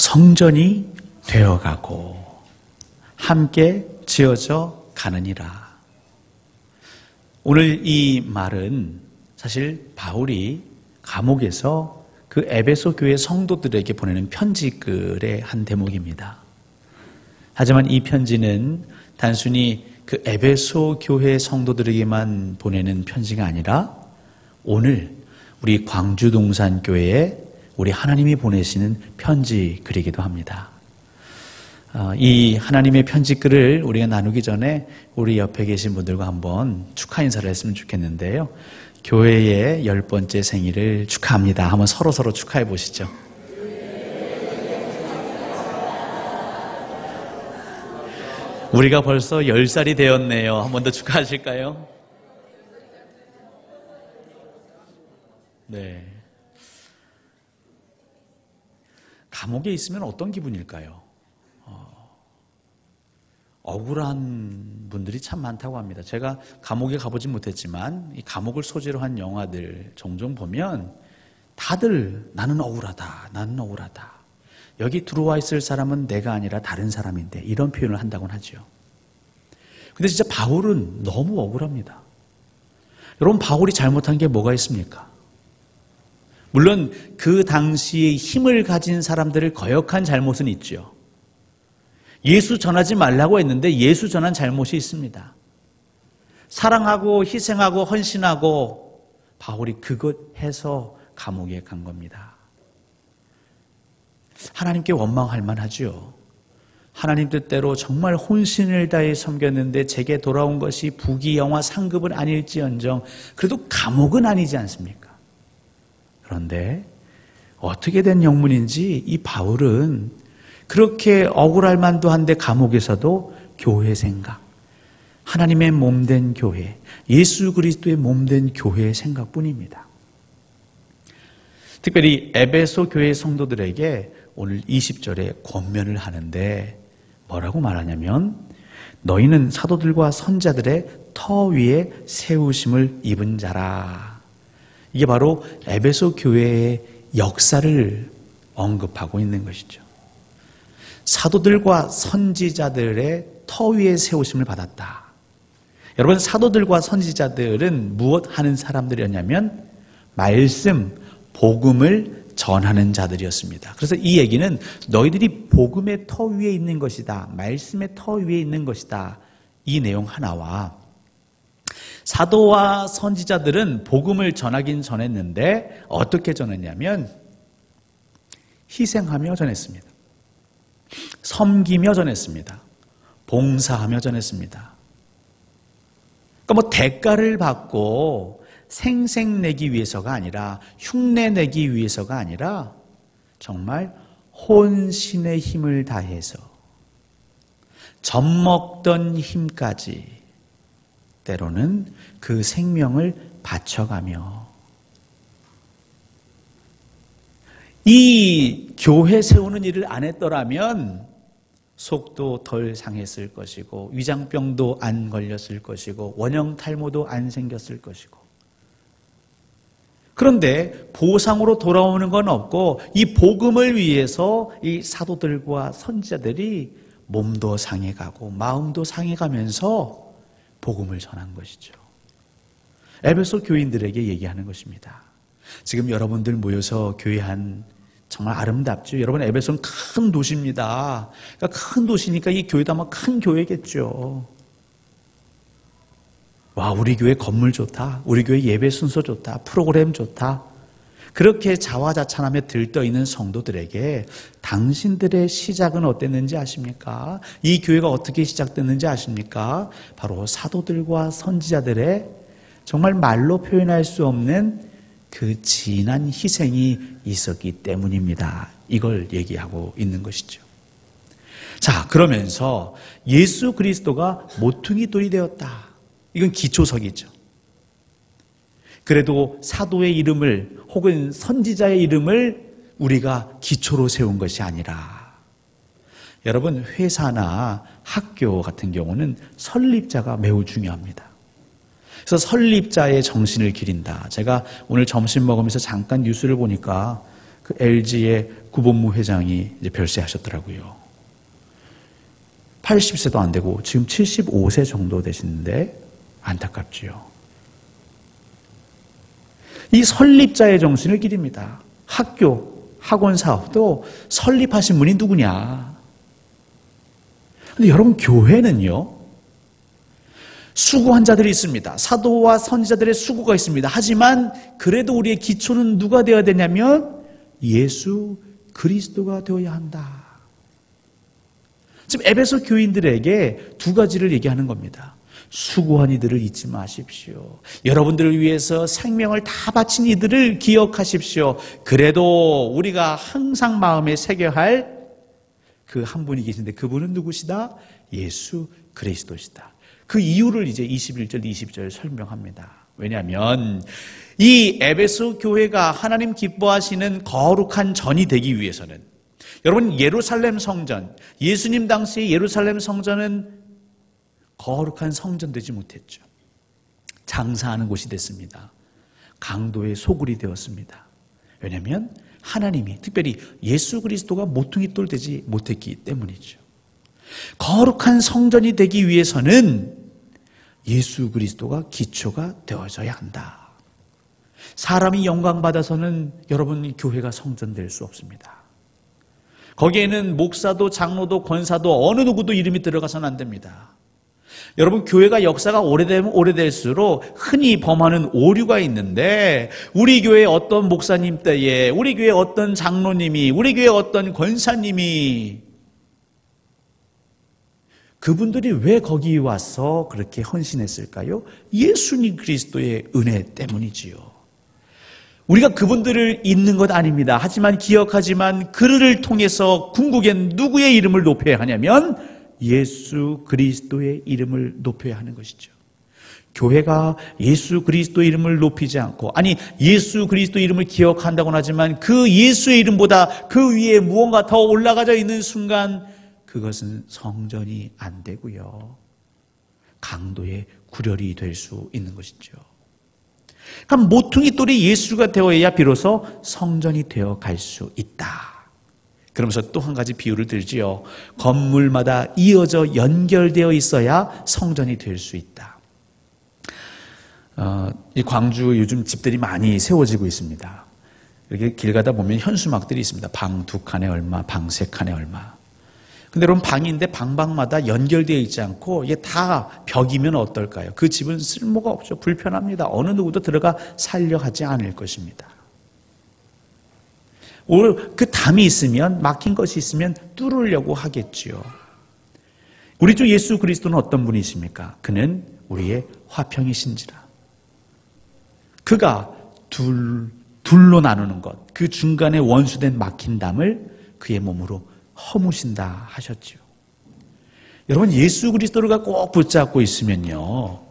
성전이 되어가고 함께 지어져 가느니라. 오늘 이 말은 사실 바울이 감옥에서 그 에베소 교회 성도들에게 보내는 편지글의 한 대목입니다. 하지만 이 편지는 단순히 그 에베소 교회 성도들에게만 보내는 편지가 아니라 오늘 우리 광주동산교회에 우리 하나님이 보내시는 편지글이기도 합니다. 이 하나님의 편지글을 우리가 나누기 전에 우리 옆에 계신 분들과 한번 축하 인사를 했으면 좋겠는데요. 교회의 10번째 생일을 축하합니다. 한번 서로 축하해 보시죠. 우리가 벌써 10살이 되었네요. 한 번 더 축하하실까요? 네. 감옥에 있으면 어떤 기분일까요? 억울한 분들이 참 많다고 합니다. 제가 감옥에 가보진 못했지만 이 감옥을 소재로 한 영화들 종종 보면 다들 나는 억울하다, 나는 억울하다. 여기 들어와 있을 사람은 내가 아니라 다른 사람인데 이런 표현을 한다곤 하죠. 근데 진짜 바울은 너무 억울합니다. 여러분, 바울이 잘못한 게 뭐가 있습니까? 물론 그 당시에 힘을 가진 사람들을 거역한 잘못은 있죠. 예수 전하지 말라고 했는데 예수 전한 잘못이 있습니다. 사랑하고 희생하고 헌신하고 바울이 그것 해서 감옥에 간 겁니다. 하나님께 원망할 만하죠. 하나님 뜻대로 정말 혼신을 다해 섬겼는데 제게 돌아온 것이 부귀 영화 상급은 아닐지언정 그래도 감옥은 아니지 않습니까? 그런데 어떻게 된 영문인지 이 바울은 그렇게 억울할 만도 한데 감옥에서도 교회 생각, 하나님의 몸된 교회, 예수 그리스도의 몸된 교회의 생각뿐입니다. 특별히 에베소 교회 성도들에게 오늘 20절에 권면을 하는데 뭐라고 말하냐면 너희는 사도들과 선자들의 터 위에 세우심을 입은 자라. 이게 바로 에베소 교회의 역사를 언급하고 있는 것이죠. 사도들과 선지자들의 터 위에 세우심을 받았다. 여러분, 사도들과 선지자들은 무엇 하는 사람들이었냐면 말씀, 복음을 전하는 자들이었습니다. 그래서 이 얘기는 너희들이 복음의 터 위에 있는 것이다. 말씀의 터 위에 있는 것이다. 이 내용 하나와 사도와 선지자들은 복음을 전하긴 전했는데 어떻게 전했냐면 희생하며 전했습니다. 섬기며 전했습니다. 봉사하며 전했습니다. 그러니까 뭐 대가를 받고 생색내기 위해서가 아니라 흉내내기 위해서가 아니라 정말 혼신의 힘을 다해서 젖먹던 힘까지 때로는 그 생명을 바쳐가며 이 교회 세우는 일을 안 했더라면 속도 덜 상했을 것이고 위장병도 안 걸렸을 것이고 원형 탈모도 안 생겼을 것이고 그런데 보상으로 돌아오는 건 없고 이 복음을 위해서 이 사도들과 선지자들이 몸도 상해가고 마음도 상해가면서 복음을 전한 것이죠. 에베소 교인들에게 얘기하는 것입니다. 지금 여러분들 모여서 교회한 정말 아름답죠. 여러분, 에베소는 큰 도시입니다. 그러니까 큰 도시니까 이 교회도 아마 큰 교회겠죠. 와, 우리 교회 건물 좋다. 우리 교회 예배 순서 좋다. 프로그램 좋다. 그렇게 자화자찬하며 들떠있는 성도들에게 당신들의 시작은 어땠는지 아십니까? 이 교회가 어떻게 시작됐는지 아십니까? 바로 사도들과 선지자들의 정말 말로 표현할 수 없는 그 진한 희생이 있었기 때문입니다. 이걸 얘기하고 있는 것이죠. 자, 그러면서 예수 그리스도가 모퉁이 돌이 되었다. 이건 기초석이죠. 그래도 사도의 이름을 혹은 선지자의 이름을 우리가 기초로 세운 것이 아니라 여러분, 회사나 학교 같은 경우는 설립자가 매우 중요합니다. 그래서 설립자의 정신을 기린다. 제가 오늘 점심 먹으면서 잠깐 뉴스를 보니까 그 LG의 구본무 회장이 이제 별세하셨더라고요. 80세도 안 되고 지금 75세 정도 되시는데 안타깝지요. 이 설립자의 정신을 기립니다. 학교, 학원 사업도 설립하신 분이 누구냐? 근데 여러분, 교회는요, 수고한 자들이 있습니다. 사도와 선지자들의 수고가 있습니다. 하지만 그래도 우리의 기초는 누가 되어야 되냐면 예수 그리스도가 되어야 한다. 지금 에베소 교인들에게 두 가지를 얘기하는 겁니다. 수고한 이들을 잊지 마십시오. 여러분들을 위해서 생명을 다 바친 이들을 기억하십시오. 그래도 우리가 항상 마음에 새겨야 할 그 한 분이 계신데 그분은 누구시다? 예수 그리스도시다. 그 이유를 이제 21절, 20절 설명합니다. 왜냐하면 이 에베소 교회가 하나님 기뻐하시는 거룩한 전이 되기 위해서는, 여러분, 예루살렘 성전, 예수님 당시의 예루살렘 성전은 거룩한 성전 되지 못했죠. 장사하는 곳이 됐습니다. 강도의 소굴이 되었습니다. 왜냐하면 하나님이, 특별히 예수 그리스도가 모퉁이 돌 되지 못했기 때문이죠. 거룩한 성전이 되기 위해서는 예수 그리스도가 기초가 되어져야 한다. 사람이 영광 받아서는 여러분, 교회가 성전될 수 없습니다. 거기에는 목사도 장로도 권사도 어느 누구도 이름이 들어가서는 안 됩니다. 여러분, 교회가 역사가 오래되면 오래될수록 흔히 범하는 오류가 있는데, 우리 교회 어떤 목사님 때에, 우리 교회 어떤 장로님이, 우리 교회 어떤 권사님이, 그분들이 왜 거기 와서 그렇게 헌신했을까요? 예수님 그리스도의 은혜 때문이지요. 우리가 그분들을 잊는 것 아닙니다. 하지만 기억하지만 그를 통해서 궁극엔 누구의 이름을 높여야 하냐면 예수 그리스도의 이름을 높여야 하는 것이죠. 교회가 예수 그리스도 이름을 높이지 않고, 아니 예수 그리스도 이름을 기억한다고는 하지만 그 예수의 이름보다 그 위에 무언가 더 올라가져 있는 순간 그것은 성전이 안 되고요, 강도의 구렬이 될 수 있는 것이죠. 그럼 모퉁이 돌이 예수가 되어야 비로소 성전이 되어 갈 수 있다. 그러면서 또 한 가지 비유를 들지요. 건물마다 이어져 연결되어 있어야 성전이 될 수 있다. 이 광주 요즘 집들이 많이 세워지고 있습니다. 이렇게 길 가다 보면 현수막들이 있습니다. 방 2칸에 얼마, 방 3칸에 얼마. 근데 여러분, 방인데 방마다 연결되어 있지 않고 이게 다 벽이면 어떨까요? 그 집은 쓸모가 없죠. 불편합니다. 어느 누구도 들어가 살려 하지 않을 것입니다. 그 담이 있으면, 막힌 것이 있으면 뚫으려고 하겠지요. 우리 주 예수 그리스도는 어떤 분이십니까? 그는 우리의 화평이신지라. 그가 둘로 나누는 것, 그 중간에 원수된 막힌 담을 그의 몸으로 허무신다 하셨지요. 여러분, 예수 그리스도를 꼭 붙잡고 있으면요,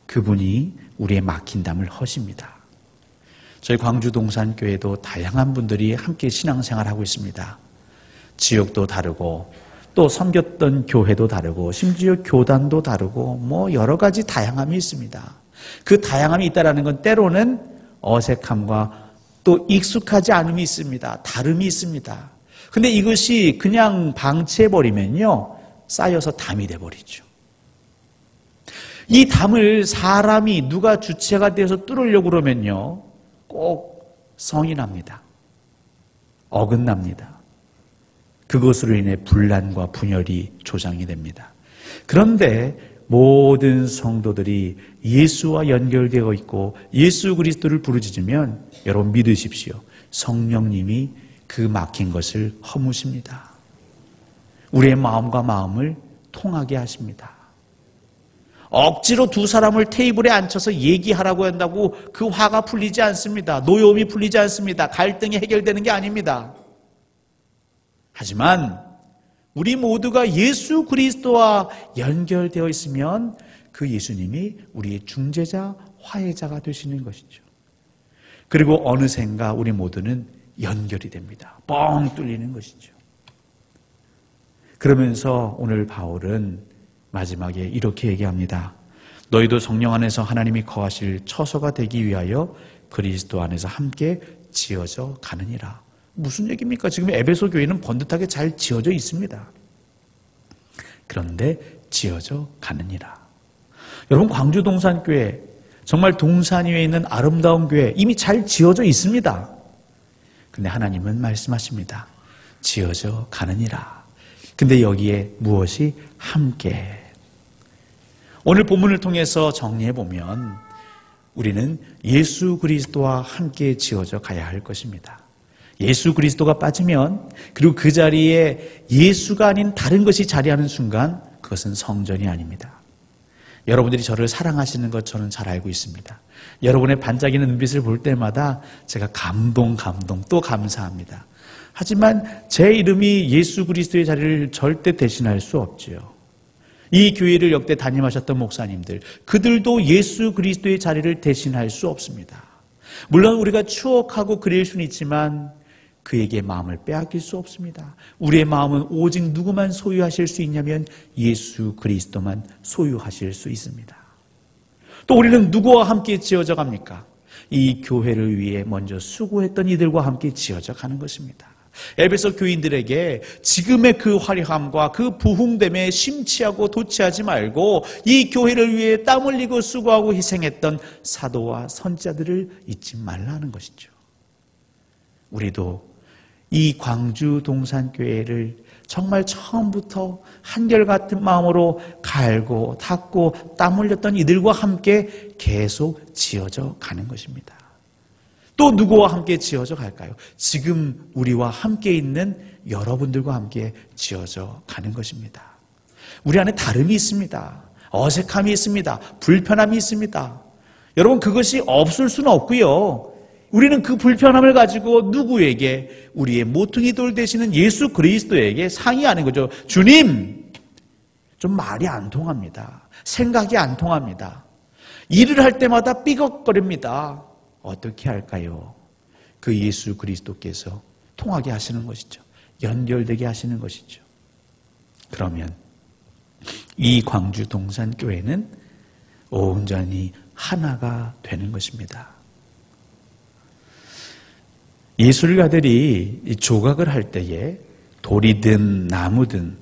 그분이 우리의 막힌 담을 허십니다. 저희 광주 동산교회도 다양한 분들이 함께 신앙생활하고 있습니다. 지역도 다르고 또 섬겼던 교회도 다르고 심지어 교단도 다르고 뭐 여러 가지 다양함이 있습니다. 그 다양함이 있다는 건 때로는 어색함과 또 익숙하지 않음이 있습니다. 다름이 있습니다. 근데 이것이 그냥 방치해버리면요, 쌓여서 담이 돼버리죠. 이 담을 사람이, 누가 주체가 되어서 뚫으려고 그러면요, 꼭 성이 납니다. 어긋납니다. 그것으로 인해 분란과 분열이 조장이 됩니다. 그런데 모든 성도들이 예수와 연결되어 있고 예수 그리스도를 부르짖으면 여러분 믿으십시오. 성령님이 그 막힌 것을 허무십니다. 우리의 마음과 마음을 통하게 하십니다. 억지로 두 사람을 테이블에 앉혀서 얘기하라고 한다고 그 화가 풀리지 않습니다. 노여움이 풀리지 않습니다. 갈등이 해결되는 게 아닙니다. 하지만 우리 모두가 예수 그리스도와 연결되어 있으면 그 예수님이 우리의 중재자, 화해자가 되시는 것이죠. 그리고 어느샌가 우리 모두는 연결이 됩니다. 뻥 뚫리는 것이죠. 그러면서 오늘 바울은 마지막에 이렇게 얘기합니다. 너희도 성령 안에서 하나님이 거하실 처소가 되기 위하여 그리스도 안에서 함께 지어져 가느니라. 무슨 얘기입니까? 지금 에베소 교회는 번듯하게 잘 지어져 있습니다. 그런데 지어져 가느니라. 여러분, 광주 동산교회, 정말 동산 위에 있는 아름다운 교회 이미 잘 지어져 있습니다. 근데 하나님은 말씀하십니다. 지어져 가느니라. 근데 여기에 무엇이? 함께. 오늘 본문을 통해서 정리해 보면 우리는 예수 그리스도와 함께 지어져 가야 할 것입니다. 예수 그리스도가 빠지면, 그리고 그 자리에 예수가 아닌 다른 것이 자리하는 순간 그것은 성전이 아닙니다. 여러분들이 저를 사랑하시는 것 저는 잘 알고 있습니다. 여러분의 반짝이는 눈빛을 볼 때마다 제가 감동 또 감사합니다. 하지만 제 이름이 예수 그리스도의 자리를 절대 대신할 수 없지요. 이 교회를 역대 담임하셨던 목사님들, 그들도 예수 그리스도의 자리를 대신할 수 없습니다. 물론 우리가 추억하고 그릴 수는 있지만 그에게 마음을 빼앗길 수 없습니다. 우리의 마음은 오직 누구만 소유하실 수 있냐면 예수 그리스도만 소유하실 수 있습니다. 또 우리는 누구와 함께 지어져 갑니까? 이 교회를 위해 먼저 수고했던 이들과 함께 지어져 가는 것입니다. 에베소 교인들에게 지금의 그 화려함과 그 부흥됨에 심취하고 도취하지 말고 이 교회를 위해 땀 흘리고 수고하고 희생했던 사도와 선지자들을 잊지 말라는 것이죠. 우리도 이 광주 동산교회를 정말 처음부터 한결같은 마음으로 갈고 닦고 땀 흘렸던 이들과 함께 계속 지어져 가는 것입니다. 또 누구와 함께 지어져 갈까요? 지금 우리와 함께 있는 여러분들과 함께 지어져 가는 것입니다. 우리 안에 다름이 있습니다. 어색함이 있습니다. 불편함이 있습니다. 여러분, 그것이 없을 수는 없고요. 우리는 그 불편함을 가지고 누구에게? 우리의 모퉁이 돌 되시는 예수 그리스도에게 상의하는 거죠. 주님, 좀 말이 안 통합니다. 생각이 안 통합니다. 일을 할 때마다 삐걱거립니다. 어떻게 할까요? 그 예수 그리스도께서 통하게 하시는 것이죠. 연결되게 하시는 것이죠. 그러면 이 광주 동산교회는 온전히 하나가 되는 것입니다. 예술가들이 조각을 할 때에 돌이든 나무든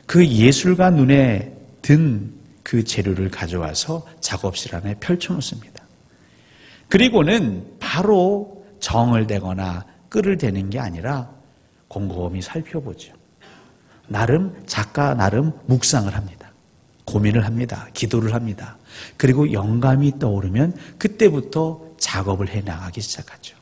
그 예술가 눈에 든 그 재료를 가져와서 작업실 안에 펼쳐놓습니다. 그리고는 바로 정을 대거나 끌을 대는 게 아니라 곰곰이 살펴보죠. 작가 나름 묵상을 합니다. 고민을 합니다. 기도를 합니다. 그리고 영감이 떠오르면 그때부터 작업을 해나가기 시작하죠.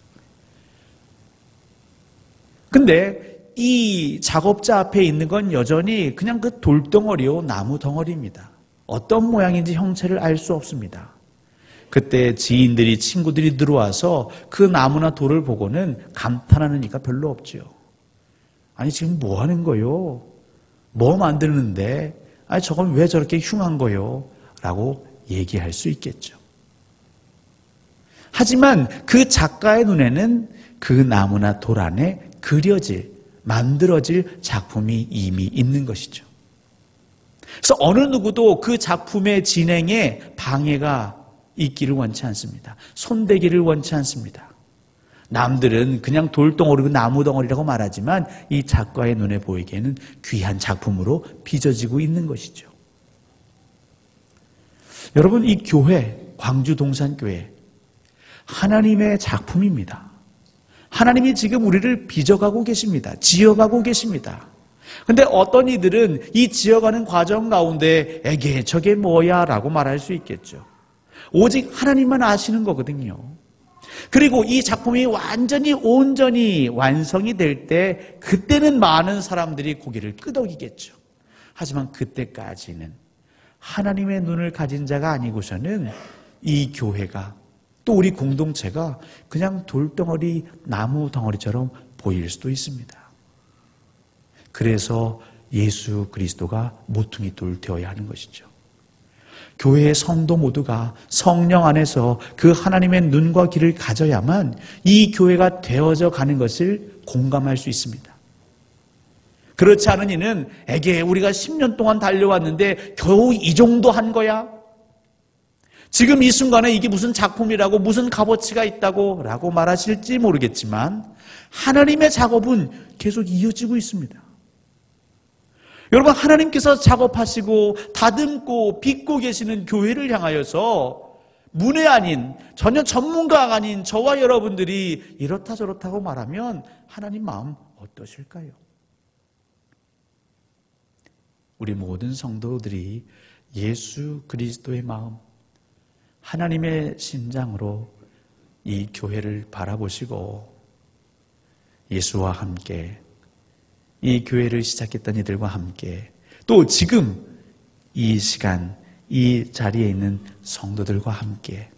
근데 이 작업자 앞에 있는 건 여전히 그냥 그 돌덩어리요, 나무 덩어리입니다. 어떤 모양인지 형체를 알 수 없습니다. 그때 지인들이, 친구들이 들어와서 그 나무나 돌을 보고는 감탄하는 이가 별로 없지요. 아니, 지금 뭐 하는 거요? 뭐 만드는데? 아니, 저건 왜 저렇게 흉한 거요? 라고 얘기할 수 있겠죠. 하지만 그 작가의 눈에는 그 나무나 돌 안에 만들어질 작품이 이미 있는 것이죠. 그래서 어느 누구도 그 작품의 진행에 방해가 있기를 원치 않습니다. 손대기를 원치 않습니다. 남들은 그냥 돌덩어리고 나무덩어리라고 말하지만 이 작가의 눈에 보이기에는 귀한 작품으로 빚어지고 있는 것이죠. 여러분, 이 교회, 광주 동산교회, 하나님의 작품입니다. 하나님이 지금 우리를 빚어가고 계십니다. 지어가고 계십니다. 근데 어떤 이들은 이 지어가는 과정 가운데 에게 저게 뭐야 라고 말할 수 있겠죠. 오직 하나님만 아시는 거거든요. 그리고 이 작품이 온전히 완성이 될 때 그때는 많은 사람들이 고개를 끄덕이겠죠. 하지만 그때까지는 하나님의 눈을 가진 자가 아니고서는 이 교회가 또 우리 공동체가 그냥 돌덩어리, 나무 덩어리처럼 보일 수도 있습니다. 그래서 예수 그리스도가 모퉁이 돌 되어야 하는 것이죠. 교회의 성도 모두가 성령 안에서 그 하나님의 눈과 귀를 가져야만 이 교회가 되어져 가는 것을 공감할 수 있습니다. 그렇지 않은 이는 우리가 10년 동안 달려왔는데 겨우 이 정도 한 거야? 지금 이 순간에 이게 무슨 작품이라고 무슨 값어치가 있다고 라고 말하실지 모르겠지만 하나님의 작업은 계속 이어지고 있습니다. 여러분, 하나님께서 작업하시고 다듬고 빚고 계시는 교회를 향하여서 문외 아닌, 전혀 전문가가 아닌 저와 여러분들이 이렇다 저렇다고 말하면 하나님 마음 어떠실까요? 우리 모든 성도들이 예수 그리스도의 마음, 하나님의 심장으로 이 교회를 바라보시고 예수와 함께 이 교회를 시작했던 이들과 함께 또 지금 이 시간 이 자리에 있는 성도들과 함께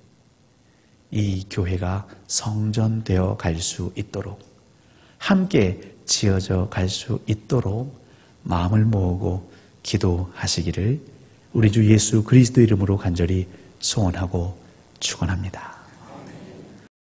이 교회가 성전되어 갈 수 있도록 함께 지어져 갈 수 있도록 마음을 모으고 기도하시기를 우리 주 예수 그리스도 이름으로 간절히 소원하고 축원합니다.